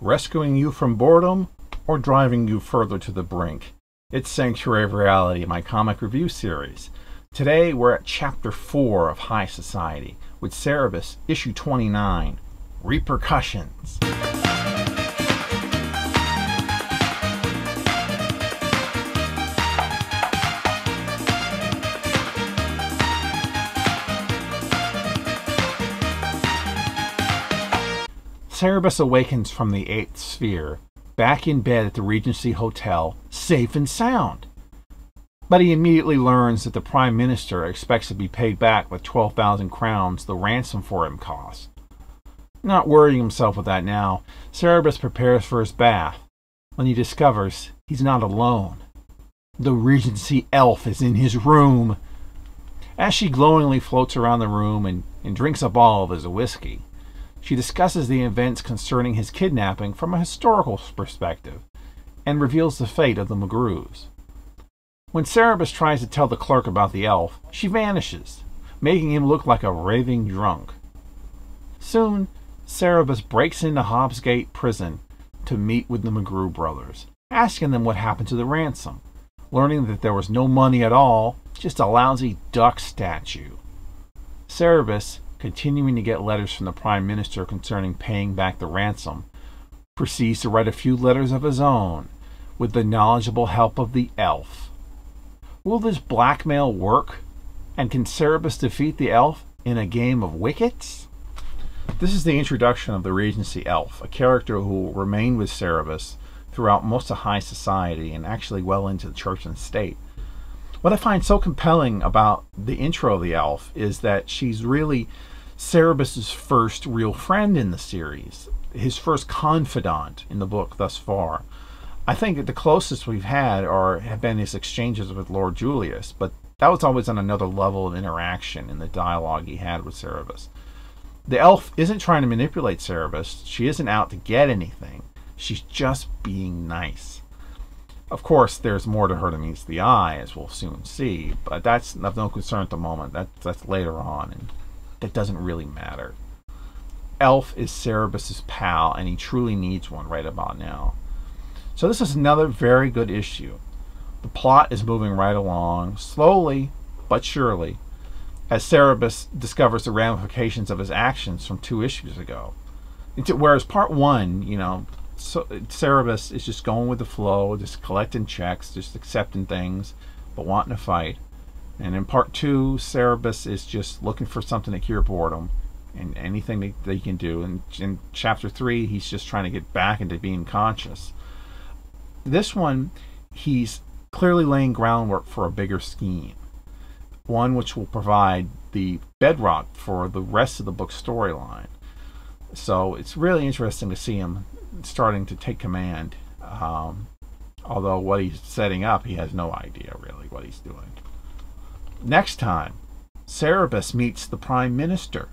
rescuing you from boredom, or driving you further to the brink. It's Sanctuary of Reality, my comic review series. Today we're at Chapter 4 of High Society, with Cerebus, Issue 29, Repercussions. Cerebus awakens from the 8th sphere, back in bed at the Regency Hotel, safe and sound. But he immediately learns that the Prime Minister expects to be paid back with 12,000 crowns the ransom for him cost. Not worrying himself with that now, Cerebus prepares for his bath, when he discovers he's not alone. The Regency elf is in his room. As she glowingly floats around the room and drinks up all of his whiskey, she discusses the events concerning his kidnapping from a historical perspective and reveals the fate of the McGrews. When Cerebus tries to tell the clerk about the elf, she vanishes, making him look like a raving drunk. Soon, Cerebus breaks into Hobbsgate prison to meet with the McGrew brothers, asking them what happened to the ransom, learning that there was no money at all, just a lousy duck statue. Cerebus, continuing to get letters from the Prime Minister concerning paying back the ransom, proceeds to write a few letters of his own with the knowledgeable help of the elf. Will this blackmail work? And can Cerebus defeat the elf in a game of wickets? This is the introduction of the Regency elf, a character who will remain with Cerebus throughout most of High Society and actually well into the Church and State. What I find so compelling about the intro of the elf is that she's really Cerebus's first real friend in the series, his first confidant in the book thus far. I think that the closest we've had have been his exchanges with Lord Julius, but that was always on another level of interaction in the dialogue he had with Cerebus. The elf isn't trying to manipulate Cerebus. She isn't out to get anything. She's just being nice. Of course, there's more to her than meets the eye, as we'll soon see, but that's of no concern at the moment. That's later on, and that doesn't really matter. Elf is Cerebus's pal, and he truly needs one right about now. So this is another very good issue. The plot is moving right along, slowly but surely, as Cerebus discovers the ramifications of his actions from 2 issues ago. Whereas part 1, Cerebus is just going with the flow, just collecting checks, just accepting things, but wanting to fight. And in part 2, Cerebus is just looking for something to cure boredom and anything that he can do. And in chapter 3, he's just trying to get back into being conscious. This one, he's clearly laying groundwork for a bigger scheme, one which will provide the bedrock for the rest of the book's storyline. So it's really interesting to see him starting to take command, although what he's setting up, he has no idea really what he's doing. Next time, Cerebus meets the Prime Minister